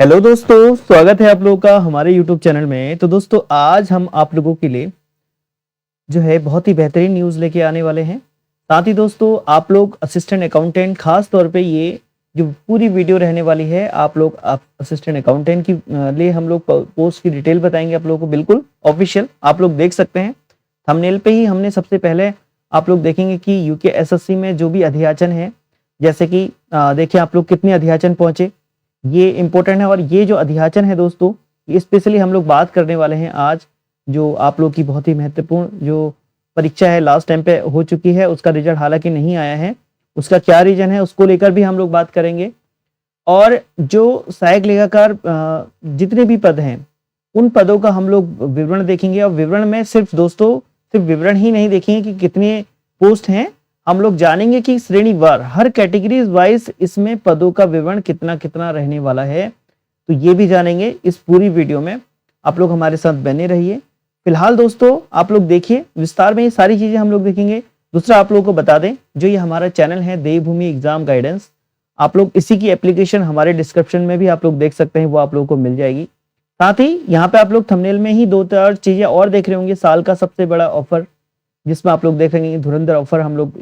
Hello दोस्तों, स्वागत है आप लोगों का हमारे यूट्यूब चैनल में। तो दोस्तों आज हम आप लोगों के लिए जो है बहुत ही बेहतरीन न्यूज़ लेके आने वाले हैं। साथ ही दोस्तों आप लोग असिस्टेंट अकाउंटेंट, खास तौर पे ये जो पूरी वीडियो रहने वाली है आप लोग असिस्टेंट अकाउंटेंट की लिए हम लोग पोस्ट की डिटेल बताएंगे आप लोगों को, बिल्कुल ऑफिशियल आप लोग देख सकते हैं। थंबनेल पे ही हमने सबसे पहले आप लोग देखेंगे कि यूके एसएससी में जो भी अध्याचन है, जैसे कि देखिए आप लोग कितने अध्याचन पहुंचे, ये इंपॉर्टेंट है। और ये जो अध्याचन है दोस्तों, ये स्पेशली हम लोग बात करने वाले हैं आज, जो आप लोग की बहुत ही महत्वपूर्ण जो परीक्षा है लास्ट टाइम पे हो चुकी है, उसका रिजल्ट हालांकि नहीं आया है, उसका क्या रीजन है उसको लेकर भी हम लोग बात करेंगे। और जो सहायक लेखाकार जितने भी पद हैं उन पदों का हम लोग विवरण देखेंगे। और विवरण में सिर्फ दोस्तों सिर्फ विवरण ही नहीं देखेंगे कि कितने पोस्ट हैं, हम लोग जानेंगे कि श्रेणीवार हर कैटेगरीज वाइज इसमें पदों का विवरण कितना कितना रहने वाला है, तो ये भी जानेंगे इस पूरी वीडियो में। आप लोग हमारे साथ बने रहिए। फिलहाल दोस्तों आप लोग देखिए विस्तार में ये सारी चीजें हम लोग देखेंगे। दूसरा आप लोगों को बता दें, जो ये हमारा चैनल है देवभूमि एग्जाम गाइडेंस, आप लोग इसी की एप्लीकेशन हमारे डिस्क्रिप्शन में भी आप लोग देख सकते हैं, वो आप लोगों को मिल जाएगी। साथ ही यहाँ पे आप लोग थंबनेल में ही दो चार चीजें और देख रहे होंगे। साल का सबसे बड़ा ऑफर, जिसमें आप लोग देखेंगे धुरंधर ऑफर, हम लोग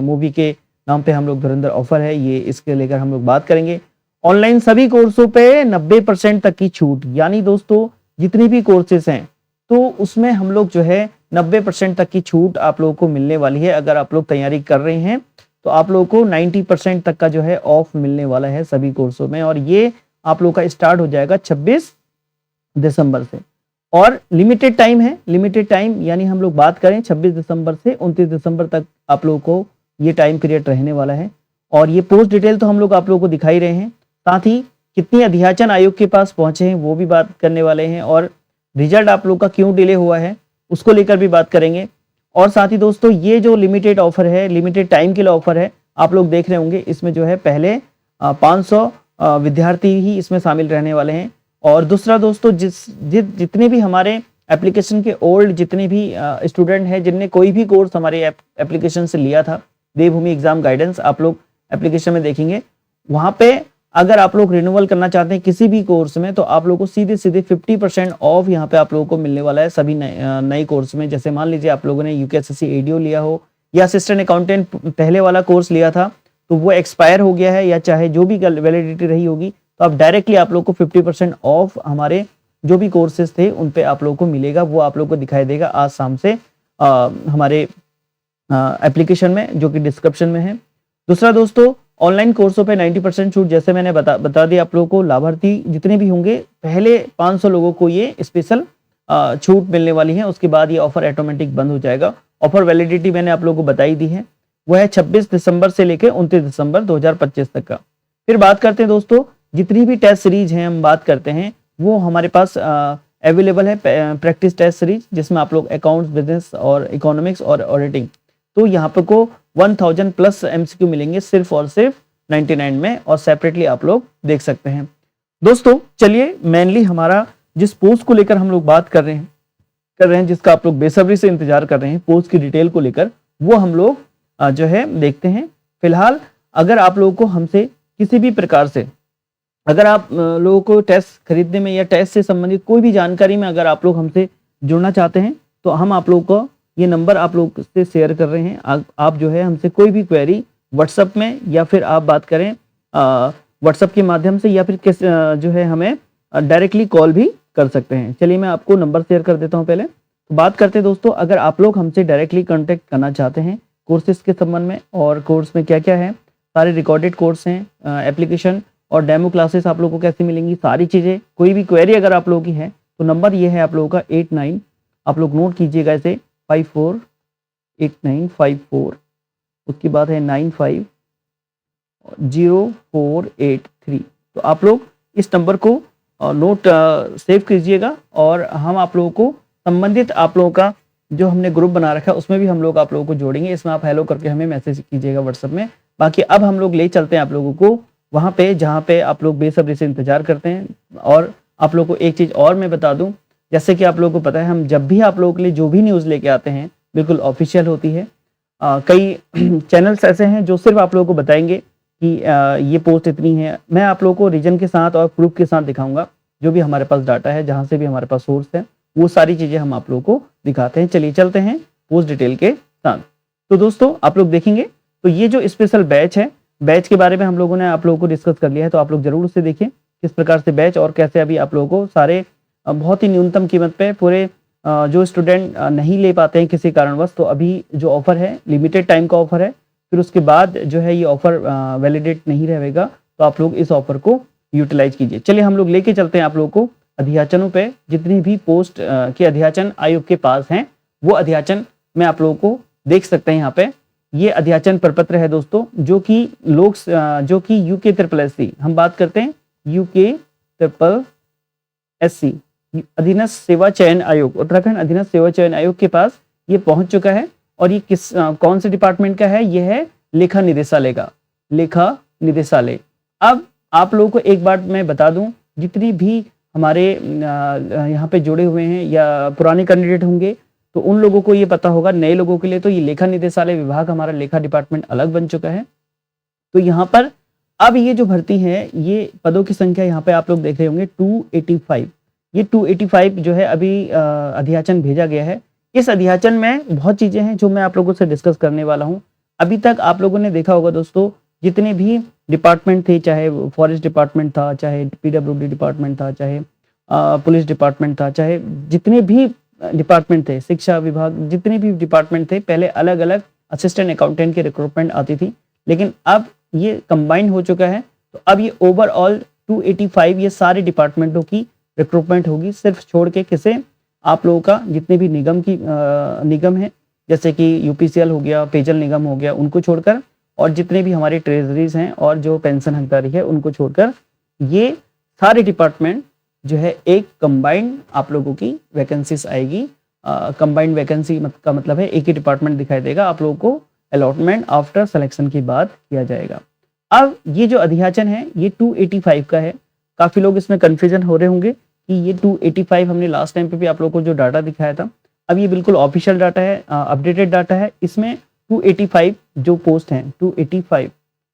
मूवी के नाम पे हम लोग धुरंधर ऑफर है, ये इसके लेकर हम लोग बात करेंगे। ऑनलाइन सभी कोर्सों पे 90% तक की छूट, यानी दोस्तों जितनी भी कोर्सेज हैं तो उसमें हम लोग जो है 90% तक की छूट आप लोगों को मिलने वाली है। अगर आप लोग तैयारी कर रहे हैं तो आप लोगों को 90% तक का जो है ऑफ मिलने वाला है सभी कोर्सों में। और ये आप लोग का स्टार्ट हो जाएगा 26 दिसंबर से, और लिमिटेड टाइम है। लिमिटेड टाइम यानी हम लोग बात करें 26 दिसंबर से 29 दिसंबर तक आप लोगों को ये टाइम पीरियड रहने वाला है। और ये पोस्ट डिटेल तो हम लोग आप लोगों को दिखाई रहे हैं, साथ ही कितनी अध्याचन आयोग के पास पहुंचे हैं वो भी बात करने वाले हैं, और रिजल्ट आप लोग का क्यों डिले हुआ है उसको लेकर भी बात करेंगे। और साथ ही दोस्तों ये जो लिमिटेड ऑफर है, लिमिटेड टाइम के लिए ऑफर है, आप लोग देख रहे होंगे इसमें जो है पहले 500 विद्यार्थी ही इसमें शामिल रहने वाले हैं। और दूसरा दोस्तों जितने भी हमारे एप्लीकेशन के ओल्ड जितने भी स्टूडेंट हैं जिनने कोई भी कोर्स हमारे एप्लीकेशन से लिया था, देवभूमि एग्जाम गाइडेंस आप लोग एप्लीकेशन में देखेंगे, वहां पे अगर आप लोग रिन्यूअल करना चाहते हैं किसी भी कोर्स में तो आप लोगों को सीधे सीधे 50% ऑफ यहाँ पे आप लोगों को मिलने वाला है सभी नए कोर्स में। जैसे मान लीजिए आप लोगों ने यूकेएसएससी एडीओ लिया हो या असिस्टेंट अकाउंटेंट पहले वाला कोर्स लिया था तो वो एक्सपायर हो गया है, या चाहे जो भी वैलिडिटी रही होगी, तो अब डायरेक्टली आप लोग को 50% ऑफ हमारे जो भी कोर्सेज थे उन पे आप लोगों को मिलेगा। वो आप लोग को दिखाई देगा आज शाम से हमारे एप्लीकेशन में, जो कि डिस्क्रिप्शन में है। दूसरा दोस्तों ऑनलाइन कोर्सों पे 90% छूट, जैसे मैंने बता दिया आप लोगों को। लाभार्थी जितने भी होंगे पहले 500 लोगों को ये स्पेशल छूट मिलने वाली है, उसके बाद ये ऑफर ऑटोमेटिक बंद हो जाएगा। ऑफर वैलिडिटी मैंने आप लोगों को बताई दी है, वो है 26 दिसंबर से लेकर 29 दिसंबर 2025 तक का। फिर बात करते हैं दोस्तों, जितनी भी टेस्ट सीरीज हैं हम बात करते हैं वो हमारे पास अवेलेबल है। प्रैक्टिस टेस्ट सीरीज जिसमें आप लोग अकाउंट्स, बिजनेस और इकोनॉमिक्स और ऑडिटिंग, तो यहाँ पे को 1000 प्लस एमसीक्यू मिलेंगे सिर्फ और सिर्फ 99 में, और सेपरेटली आप लोग देख सकते हैं। दोस्तों चलिए मेनली हमारा जिस पोस्ट को लेकर हम लोग बात कर रहे हैं, जिसका आप लोग बेसब्री से इंतजार कर रहे हैं, पोस्ट की डिटेल को लेकर, वो हम लोग जो है देखते हैं। फिलहाल अगर आप लोगों को हमसे किसी भी प्रकार से, अगर आप लोगों को टेस्ट खरीदने में या टेस्ट से संबंधित कोई भी जानकारी में अगर आप लोग हमसे जुड़ना चाहते हैं तो हम आप लोगों को ये नंबर आप लोग से शेयर कर रहे हैं। आप जो है हमसे कोई भी क्वेरी व्हाट्सएप में, या फिर आप बात करें व्हाट्सएप के माध्यम से, या फिर जो है हमें डायरेक्टली कॉल भी कर सकते हैं। चलिए मैं आपको नंबर शेयर कर देता हूँ। पहले तो बात करते हैं दोस्तों, अगर आप लोग हमसे डायरेक्टली कॉन्टेक्ट करना चाहते हैं कोर्सेज के संबंध में, और कोर्स में क्या क्या है, सारे रिकॉर्डेड कोर्स हैं, एप्लीकेशन और डेमो क्लासेस आप लोगों को कैसे मिलेंगी, सारी चीज़ें, कोई भी क्वेरी अगर आप लोगों की है तो नंबर ये है आप लोगों का 89, आप लोग नोट कीजिएगा इसे, 548954, उसके बाद है 950483। तो आप लोग इस नंबर को नोट सेव कीजिएगा, और हम आप लोगों को संबंधित आप लोगों का जो हमने ग्रुप बना रखा है उसमें भी हम लोग आप लोगों को जोड़ेंगे। इसमें आप हेलो करके हमें मैसेज कीजिएगा व्हाट्सएप में। बाकी अब हम लोग ले चलते हैं आप लोगों को वहाँ पे जहाँ पे आप लोग बेसब्री से इंतजार करते हैं। और आप लोगों को एक चीज़ और मैं बता दूं, जैसे कि आप लोगों को पता है हम जब भी आप लोगों के लिए जो भी न्यूज़ लेके आते हैं बिल्कुल ऑफिशियल होती है। कई चैनल्स ऐसे हैं जो सिर्फ आप लोगों को बताएंगे कि ये पोस्ट इतनी है। मैं आप लोगों को रीजन के साथ और प्रूफ के साथ दिखाऊंगा, जो भी हमारे पास डाटा है, जहाँ से भी हमारे पास सोर्स है, वो सारी चीज़ें हम आप लोगों को दिखाते हैं। चलिए चलते हैं पोस्ट डिटेल के साथ। तो दोस्तों आप लोग देखेंगे तो ये जो स्पेशल बैच है, बैच के बारे में हम लोगों ने आप लोगों को डिस्कस कर लिया है, तो आप लोग जरूर उसे देखिए किस प्रकार से बैच और कैसे अभी आप लोगों को सारे बहुत ही न्यूनतम कीमत पे पूरे जो स्टूडेंट नहीं ले पाते हैं किसी कारणवश, तो अभी जो ऑफर है लिमिटेड टाइम का ऑफर है, फिर उसके बाद जो है ये ऑफर वैलिडेट नहीं रहेगा, तो आप लोग इस ऑफर को यूटिलाइज कीजिए। चलिए हम लोग लेके चलते हैं आप लोगों को अध्याचनों पे, जितनी भी पोस्ट के अध्याचन आयोग के पास हैं वो अध्याचन में आप लोगों को देख सकते हैं। यहाँ पे ये अध्याचन प्रपत्र है दोस्तों, जो कि यूके ट्रिपल एस सी, हम बात करते हैं यूके ट्रिपल एस सी अधीनस्थ सेवा चयन आयोग, उत्तराखंड अधीनस्थ सेवा चयन आयोग के पास ये पहुंच चुका है। और ये कौन से डिपार्टमेंट का है? ये है लेखा निदेशालय का, लेखा निदेशालय। अब आप लोगों को एक बात मैं बता दूं, जितनी भी हमारे यहाँ पे जुड़े हुए हैं या पुराने कैंडिडेट होंगे तो उन लोगों को ये पता होगा, नए लोगों के लिए तो ये लेखा निदेशालय विभाग, हमारा लेखा डिपार्टमेंट अलग बन चुका है। तो यहाँ पर अब ये जो भर्ती है, ये पदों की संख्या यहाँ पे आप लोग देख रहे होंगे 285। ये 285 जो है अभी अध्याचन भेजा गया है। इस अध्याचन में बहुत चीजें हैं जो मैं आप लोगों से डिस्कस करने वाला हूँ। अभी तक आप लोगों ने देखा होगा दोस्तों, जितने भी डिपार्टमेंट थे, चाहे फॉरेस्ट डिपार्टमेंट था, चाहे पीडब्ल्यूडी डिपार्टमेंट था, चाहे पुलिस डिपार्टमेंट था, चाहे जितने भी डिपार्टमेंट थे, शिक्षा विभाग, जितने भी डिपार्टमेंट थे, पहले अलग अलग असिस्टेंट अकाउंटेंट की रिक्रूटमेंट आती थी, लेकिन अब ये कंबाइन हो चुका है। तो अब ये ओवरऑल 285 ये सारे डिपार्टमेंटों की रिक्रूटमेंट होगी, सिर्फ छोड़ के किसे, आप लोगों का जितने भी निगम है, जैसे कि यूपीसीएल हो गया, पेयजल निगम हो गया, उनको छोड़कर, और जितने भी हमारे ट्रेजरीज हैं और जो पेंशन हकदारी है उनको छोड़कर, ये सारे डिपार्टमेंट जो है एक कंबाइंड आप लोगों की वैकेंसीज आएगी। कंबाइंड वैकेंसी का मतलब है एक ही डिपार्टमेंट दिखाई देगा, आप लोगों को अलॉटमेंट आफ्टर सिलेक्शन के बाद किया जाएगा। अब ये जो अध्याचन है ये 285 का है। काफी लोग इसमें कंफ्यूजन हो रहे होंगे कि ये 285 हमने लास्ट टाइम पे भी आप लोगों को जो डाटा दिखाया था, अब ये बिल्कुल ऑफिशियल डाटा है, अपडेटेड डाटा है। इसमें 285 जो पोस्ट हैं, 285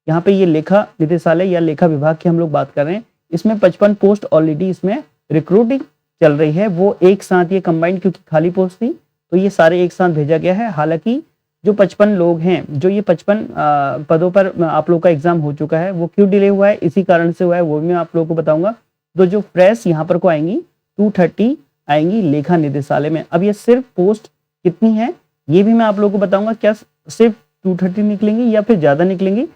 यहाँ पे ये लेखा निदेशालय या लेखा विभाग की हम लोग बात कर रहे हैं। इसमें 55 पोस्ट ऑलरेडी इसमें रिक्रूटिंग चल रही है, वो एक साथ ये कंबाइंड, क्योंकि खाली पोस्ट थी तो ये सारे एक साथ भेजा गया है। हालांकि जो 55 लोग हैं, जो ये 55 पदों पर आप लोग का एग्जाम हो चुका है, वो क्यों डिले हुआ है, इसी कारण से हुआ है, वो भी मैं आप लोगों को बताऊंगा। तो जो फ्रेश यहाँ पर को आएंगी 230 आएंगी लेखा निदेशालय में। अब ये सिर्फ पोस्ट कितनी है ये भी मैं आप लोगों को बताऊंगा, क्या सिर्फ 230 निकलेंगी या फिर ज्यादा निकलेंगी,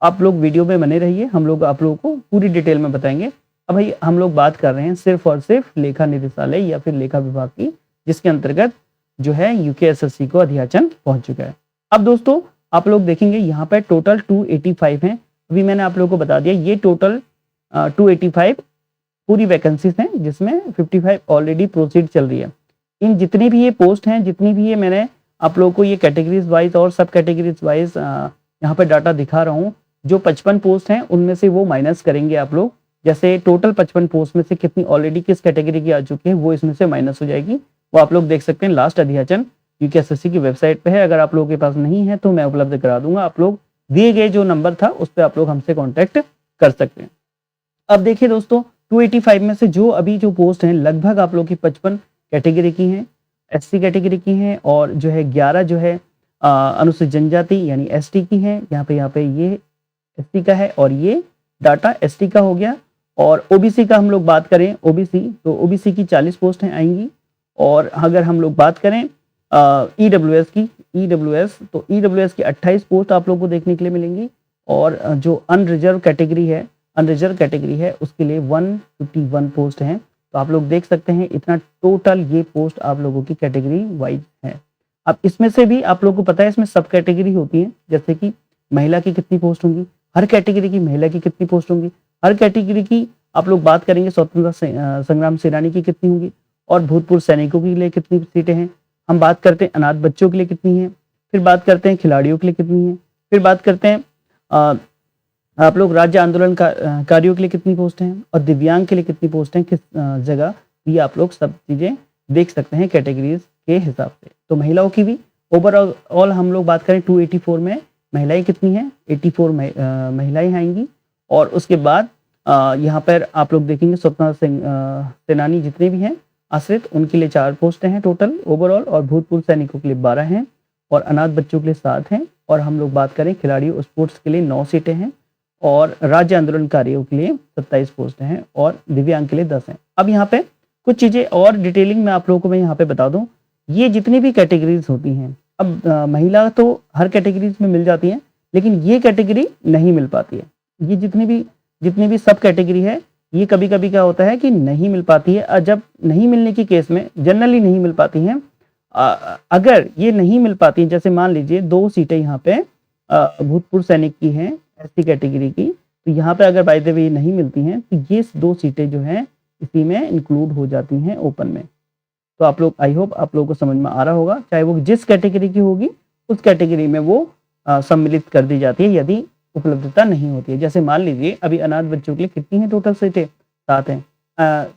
आप लोग वीडियो में बने रहिए, हम लोग आप लोगों को पूरी डिटेल में बताएंगे। अब भाई हम लोग बात कर रहे हैं सिर्फ और सिर्फ लेखा निदेशालय या फिर लेखा विभाग की, जिसके अंतर्गत जो है यूकेएसएससी को अध्याचन पहुंच चुका है। अब दोस्तों आप लोग देखेंगे यहाँ पे टोटल 285 हैं। अभी मैंने आप लोगों को बता दिया, ये टोटल 285 पूरी वैकेंसीज हैं, जिसमें 55 ऑलरेडी प्रोसीड चल रही है। इन जितनी भी ये पोस्ट हैं, जितनी भी ये मैंने आप लोगों को ये कैटेगरीज वाइज और सब कैटेगरीज वाइज यहाँ पे डाटा दिखा रहा हूँ। जो 55 पोस्ट हैं उनमें से वो माइनस करेंगे आप लोग, जैसे टोटल 55 पोस्ट में से कितनी ऑलरेडी किस कैटेगरी की आ चुकी है वो इसमें से माइनस हो जाएगी। वो आप लोग देख सकते हैं, लास्ट अध्याचन यूकेएसएससी की वेबसाइट पे है। अगर आप लोगों के पास नहीं है तो मैं उपलब्ध करा दूंगा, आप लोग दिए गए जो नंबर था उस पर आप लोग हमसे कॉन्टेक्ट कर सकते हैं। अब देखिए दोस्तों 285 में से जो अभी जो पोस्ट हैं लगभग आप लोग की 55 कैटेगरी की हैं, एससी कैटेगरी की हैं, और जो है 11 जो है अनुसूचित जनजाति यानी एसटी की हैं। यहाँ पे ये एसटी का है और ये डाटा एसटी का हो गया। और ओबीसी का हम लोग बात करें, ओबीसी तो ओबीसी की 40 पोस्ट हैं आएंगी। और अगर हम लोग बात करें ईडब्ल्यूएस की, ईडब्ल्यूएस तो ईडब्ल्यूएस की 28 पोस्ट आप लोगों को देखने के लिए मिलेंगी। और जो अनरिजर्व कैटेगरी है उसके लिए 151 पोस्ट हैं। तो आप लोग देख सकते हैं इतना टोटल ये पोस्ट आप लोगों की कैटेगरी वाइज है। अब इसमें से भी आप लोगों को पता है इसमें सब कैटेगरी होती है, जैसे कि महिला की कितनी पोस्ट होंगी, हर कैटेगरी की महिला की कितनी पोस्ट होंगी, हर कैटेगरी की आप लोग बात करेंगे स्वतंत्रता संग्राम सेनानी की कितनी होंगी, और भूतपूर्व सैनिकों के लिए कितनी सीटें हैं। हम बात करते हैं अनाथ बच्चों के लिए कितनी है, फिर बात करते हैं खिलाड़ियों के लिए कितनी है, फिर बात करते हैं आप लोग राज्य आंदोलन कार्यों के लिए कितनी पोस्ट हैं, और दिव्यांग के लिए कितनी पोस्ट हैं किस जगह, ये आप लोग सब चीजें देख सकते हैं कैटेगरीज के हिसाब से। तो महिलाओं की भी ओवरऑल हम लोग बात करें 284 में महिलाएं कितनी हैं, 84 महिलाएं आएंगी। और उसके बाद यहाँ पर आप लोग देखेंगे स्वतंत्रता सेनानी जितने भी हैं आश्रित, उनके लिए 4 पोस्टें हैं टोटल ओवरऑल, और भूतपूर्व सैनिकों के लिए 12 हैं, और अनाथ बच्चों के लिए 7 हैं, और हम लोग बात करें खिलाड़ियों स्पोर्ट्स के लिए 9 सीटें हैं, और राज्य आंदोलनकारियों के लिए 27 पोस्टें हैं, और दिव्यांग के लिए 10 हैं। अब यहाँ पे कुछ चीज़ें और डिटेलिंग में आप लोगों को मैं यहाँ पे बता दूं, ये जितनी भी कैटेगरीज होती हैं, अब महिला तो हर कैटेगरीज में मिल जाती हैं, लेकिन ये कैटेगरी नहीं मिल पाती है। ये जितनी भी सब कैटेगरी है, ये कभी कभी क्या होता है कि नहीं मिल पाती है। और जब नहीं मिलने की केस में जनरली नहीं मिल पाती हैं, अगर ये नहीं मिल पाती, जैसे मान लीजिए 2 सीटें यहाँ पे भूतपूर्व सैनिक की हैं एसटी कैटेगरी की, तो यहाँ पे अगर बाय द वे नहीं मिलती हैं तो ये 2 सीटें जो हैं इसी में इंक्लूड हो जाती हैं ओपन में। तो आप लोग, आई होप आप लोगों को समझ में आ रहा होगा, चाहे वो जिस कैटेगरी की होगी उस कैटेगरी में वो सम्मिलित कर दी जाती है यदि उपलब्धता नहीं होती है। जैसे मान लीजिए अभी अनाथ बच्चों के लिए कितनी है टोटल सीटें, 7 हैं।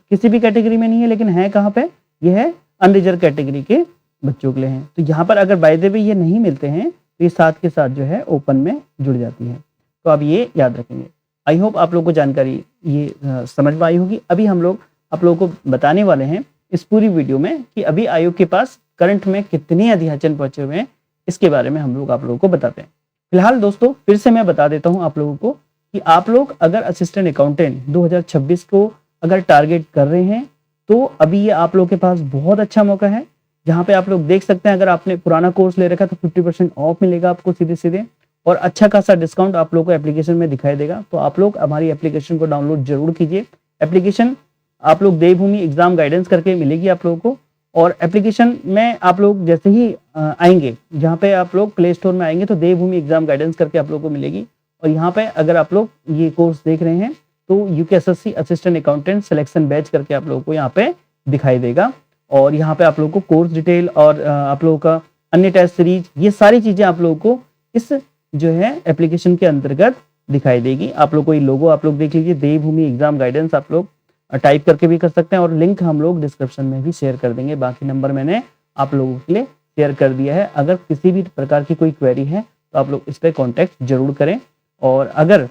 किसी भी कैटेगरी में नहीं है, लेकिन है कहाँ पे, ये है अनरिजर्व कैटेगरी के बच्चों के लिए हैं। तो यहाँ पर अगर बाय द वे ये नहीं मिलते हैं तो ये 7 के साथ जो है ओपन में जुड़ जाती है। तो आप ये याद रखेंगे। आई होप आप लोगों को जानकारी ये समझ में आई होगी। अभी हम लोग आप लोगों को बताने वाले हैं इस पूरी वीडियो में कि अभी आयोग के पास करंट में कितने अध्याचन पहुंचे हुए हैं, इसके बारे में हम लोग आप लोगों को बताते हैं। फिलहाल दोस्तों फिर से मैं बता देता हूं आप लोगों को कि आप लोग अगर असिस्टेंट अकाउंटेंट 2026 को अगर टारगेट कर रहे हैं तो अभी ये आप लोग के पास बहुत अच्छा मौका है, जहां पे आप लोग देख सकते हैं अगर आपने पुराना कोर्स ले रखा तो 50% ऑफ मिलेगा आपको सीधे सीधे, और अच्छा खासा डिस्काउंट आप लोग को एप्लीकेशन में दिखाई देगा। तो आप लोग हमारी एप्लीकेशन को डाउनलोड जरूर कीजिए। एप्लीकेशन आप लोग देवभूमि एग्जाम गाइडेंस करके मिलेगी आप लोगों को, और एप्लीकेशन में आप लोग जैसे ही आएंगे, जहाँ पे आप लोग प्ले स्टोर में आएंगे तो देवभूमि एग्जाम गाइडेंस करके आप लोग को मिलेगी। और यहाँ पे अगर आप लोग ये कोर्स देख रहे हैं तो UKSSC assistant accountant selection batch करके आप लोगों को यहाँ पे दिखाई देगा, और यहाँ पे आप लोगों को कोर्स डिटेल और आप लोगों का अन्य टेस्ट सीरीज, ये सारी चीजें आप लोगों को इस जो है एप्लीकेशन के अंतर्गत दिखाई देगी। आप लोग को ये लोगो आप लोग देख लीजिए, देवभूमि एग्जाम गाइडेंस आप लोग टाइप करके भी कर सकते हैं, और लिंक हम लोग डिस्क्रिप्शन में भी शेयर कर देंगे। बाकी नंबर मैंने आप लोगों के लिए शेयर कर दिया है। अगर किसी भी प्रकार की कोई क्वेरी है तो आप लोग इस पर कॉन्टैक्ट जरूर करें। और अगर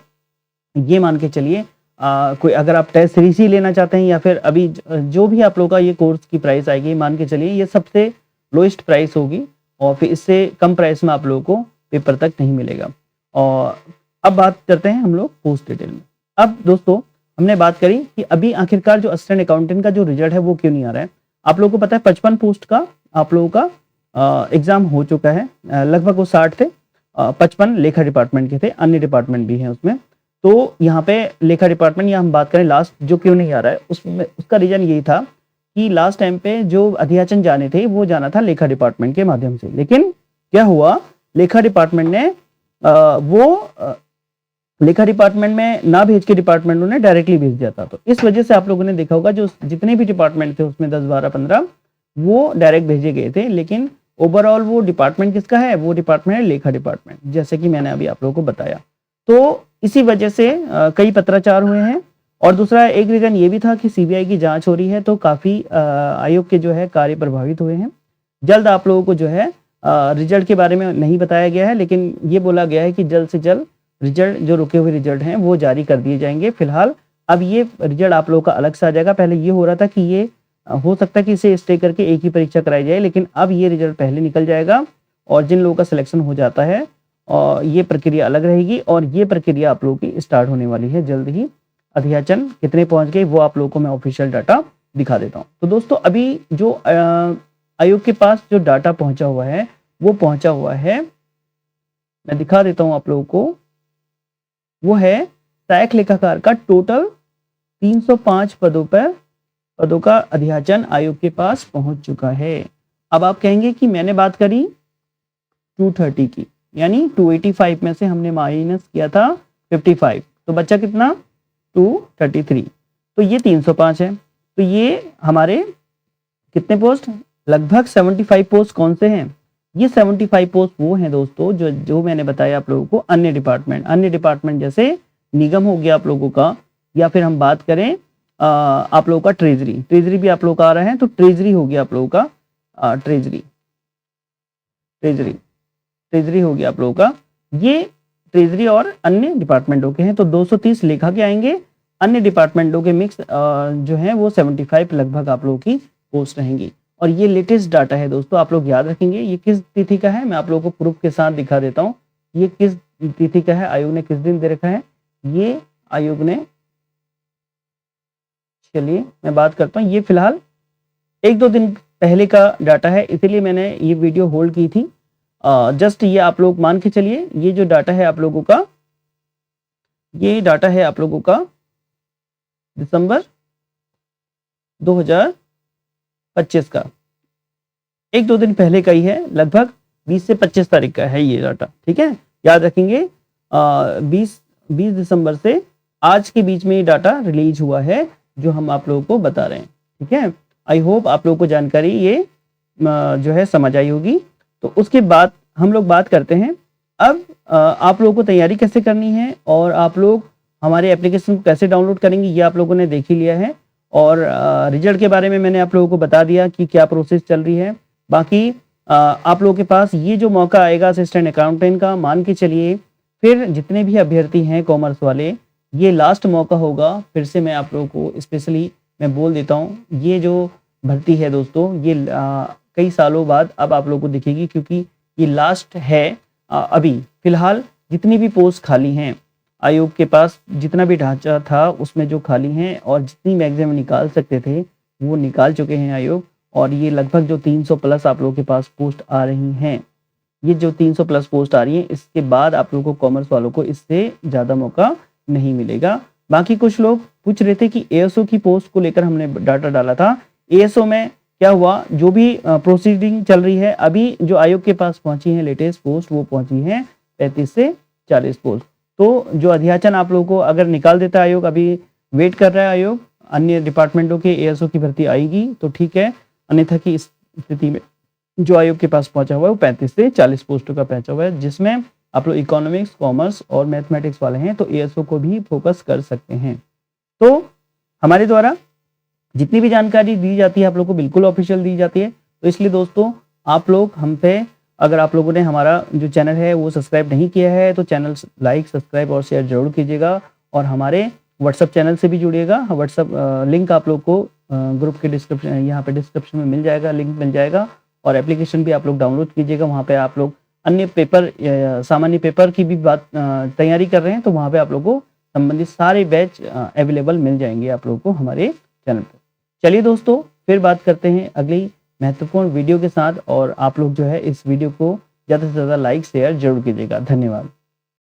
ये मान के चलिए कोई अगर आप टेस्ट सीरीज ही लेना चाहते हैं, या फिर अभी जो भी आप लोगों का ये कोर्स की प्राइस आएगी, मान के चलिए ये सबसे लोएस्ट प्राइस होगी, और फिर इससे कम प्राइस में आप लोगों को पेपर तक नहीं मिलेगा। और अब बात करते हैं हम लोग पोस्ट डिटेल में। अब दोस्तों हमने बात करी कि अभी आखिरकार जो असिस्टेंट अकाउंटेंट का जो रिजल्ट है वो क्यों नहीं आ रहा है। आप लोगों को पता है 55 पोस्ट का आप लोगों का एग्जाम हो चुका है, लगभग वो 60 थे, 55 लेखा डिपार्टमेंट के थे, अन्य डिपार्टमेंट भी हैं उसमें। तो यहाँ पे लेखा डिपार्टमेंट, या हम बात करें लास्ट जो क्यों नहीं आ रहा है, उसमें उसका रीजन यही था कि लास्ट टाइम पे जो अध्याचन जाने थे वो जाना था लेखा डिपार्टमेंट के माध्यम से, लेकिन क्या हुआ, लेखा डिपार्टमेंट ने लेखा डिपार्टमेंट में ना भेज के डिपार्टमेंट ने डायरेक्टली भेज दिया था। तो इस वजह से आप लोगों ने देखा होगा जो जितने भी डिपार्टमेंट थे उसमें 10, 12, 15 वो डायरेक्ट भेजे गए थे, लेकिन ओवरऑल वो डिपार्टमेंट किसका है, वो डिपार्टमेंट है लेखा डिपार्टमेंट, जैसे कि मैंने अभी आप लोगों को बताया। तो इसी वजह से कई पत्राचार हुए हैं। और दूसरा एक रीजन ये भी था कि सीबीआई की जांच हो रही है, तो काफी आयोग के जो है कार्य प्रभावित हुए हैं। जल्द आप लोगों को जो है रिजल्ट के बारे में नहीं बताया गया है, लेकिन ये बोला गया है कि जल्द से जल्द रिजल्ट, जो रुके हुए रिजल्ट हैं वो जारी कर दिए जाएंगे। फिलहाल अब ये रिजल्ट आप लोगों का अलग से आ जाएगा। पहले ये हो रहा था कि ये हो सकता है कि इसे स्टे करके एक ही परीक्षा कराई जाए, लेकिन अब ये रिजल्ट पहले निकल जाएगा, और जिन लोगों का सिलेक्शन हो जाता है और ये प्रक्रिया अलग रहेगी, और ये प्रक्रिया आप लोगों की स्टार्ट होने वाली है जल्द ही। अध्याचन कितने पहुंच गए वो आप लोगों को मैं ऑफिशियल डाटा दिखा देता हूँ। तो दोस्तों अभी जो आयोग के पास जो डाटा पहुंचा हुआ है वो पहुंचा हुआ है, मैं दिखा देता हूं आप लोगों को, वो है सहायक लेखाकार का टोटल 305 पदों का अध्याचन आयोग के पास पहुंच चुका है। अब आप कहेंगे कि मैंने बात करी 230 की, यानी 285 में से हमने माइनस किया था 55, तो बचा कितना 233, तो ये 305 है। तो ये हमारे कितने पोस्ट, लगभग 75 पोस्ट कौन से हैं, ये 75 पोस्ट वो हैं दोस्तों जो मैंने बताया आप लोगों को अन्य डिपार्टमेंट जैसे निगम हो गया आप लोगों का, या फिर हम बात करें आप लोगों का ट्रेजरी भी आप लोगों का आ रहा है, तो ट्रेजरी हो गया आप लोगों का ट्रेजरी हो गया आप लोगों का, ये ट्रेजरी और अन्य डिपार्टमेंटों के हैं। तो 230 लेखा के आएंगे, अन्य डिपार्टमेंटों के मिक्स जो है वो 75 लगभग आप लोगों की पोस्ट रहेंगी। और ये लेटेस्ट डाटा है दोस्तों, आप लोग याद रखेंगे। ये किस तिथि का है मैं आप लोगों को प्रूफ के साथ दिखा देता हूँ। ये किस तिथि का है, आयोग ने किस दिन दे रखा है, ये आयोग ने, चलिए मैं बात करता हूँ। ये फिलहाल 1-2 दिन पहले का डाटा है, इसीलिए मैंने ये वीडियो होल्ड की थी। जस्ट ये आप लोग मान के चलिए, ये जो डाटा है आप लोगों का, ये डाटा है आप लोगों का दिसंबर 2025 का, 1-2 दिन पहले का ही है, लगभग 20 से 25 तारीख का है ये डाटा। ठीक है, याद रखेंगे 20 दिसंबर से आज के बीच में ये डाटा रिलीज हुआ है जो हम आप लोगों को बता रहे हैं। ठीक है, आई होप आप लोगों को जानकारी ये जो है समझ आई होगी। तो उसके बाद हम लोग बात करते हैं अब आप लोगों को तैयारी कैसे करनी है और आप लोग हमारे एप्लीकेशन को कैसे डाउनलोड करेंगे, ये आप लोगों ने देख ही लिया है। और रिजल्ट के बारे में मैंने आप लोगों को बता दिया कि क्या प्रोसेस चल रही है। बाकी आप लोगों के पास ये जो मौका आएगा असिस्टेंट अकाउंटेंट का, मान के चलिए फिर जितने भी अभ्यर्थी हैं कॉमर्स वाले, ये लास्ट मौका होगा। फिर से मैं आप लोगों को स्पेशली मैं बोल देता हूँ, ये जो भर्ती है दोस्तों, ये कई सालों बाद अब आप लोगों को दिखेगी, क्योंकि ये लास्ट है। अभी फिलहाल जितनी भी पोस्ट खाली हैं, आयोग के पास जितना भी ढांचा था उसमें जो खाली हैं और जितनी मैगजीन निकाल सकते थे वो निकाल चुके हैं आयोग। और ये लगभग जो 300 प्लस आप लोगों के पास पोस्ट आ रही हैं, ये जो 300 प्लस पोस्ट आ रही हैं, इसके बाद आप लोगों को कॉमर्स वालों को इससे ज़्यादा मौका नहीं मिलेगा। बाकी कुछ लोग पूछ रहे थे कि एएसओ की पोस्ट को लेकर हमने डाटा डाला था, एएसओ में क्या हुआ, जो भी प्रोसीडिंग चल रही है अभी, जो आयोग के पास पहुंची है लेटेस्ट पोस्ट, वो पहुंची है 35 से 40 पोस्ट। तो जो अध्याचन आप लोगों को अगर निकाल देता है आयोग, अभी वेट कर रहा है आयोग, अन्य डिपार्टमेंटों के एएसओ की भर्ती आएगी तो ठीक है, अन्यथा की स्थिति में जो आयोग के पास पहुंचा हुआ है वो 35 से 40 पोस्टों का पहुंचा हुआ है, जिसमें आप लोग इकोनॉमिक्स, कॉमर्स और मैथमेटिक्स वाले हैं तो एएसओ को भी फोकस कर सकते हैं। तो हमारे द्वारा जितनी भी जानकारी दी जाती है आप लोग को बिल्कुल ऑफिशियल दी जाती है। तो इसलिए दोस्तों आप लोग हम पे, अगर आप लोगों ने हमारा जो चैनल है वो सब्सक्राइब नहीं किया है तो चैनल लाइक, सब्सक्राइब और शेयर जरूर कीजिएगा। और हमारे व्हाट्सअप चैनल से भी जुड़िएगा। व्हाट्सअप लिंक आप लोग को ग्रुप के डिस्क्रिप्शन, यहाँ पे डिस्क्रिप्शन में मिल जाएगा, लिंक मिल जाएगा। और एप्लीकेशन भी आप लोग डाउनलोड कीजिएगा। वहाँ पे आप लोग अन्य पेपर, सामान्य पेपर की भी बात तैयारी कर रहे हैं तो वहाँ पे आप लोग को संबंधित सारे बैच अवेलेबल मिल जाएंगे आप लोगों को हमारे चैनल पर। चलिए दोस्तों, फिर बात करते हैं अगली महत्वपूर्ण वीडियो के साथ। और आप लोग जो है इस वीडियो को ज़्यादा से ज़्यादा लाइक, शेयर जरूर कीजिएगा। धन्यवाद।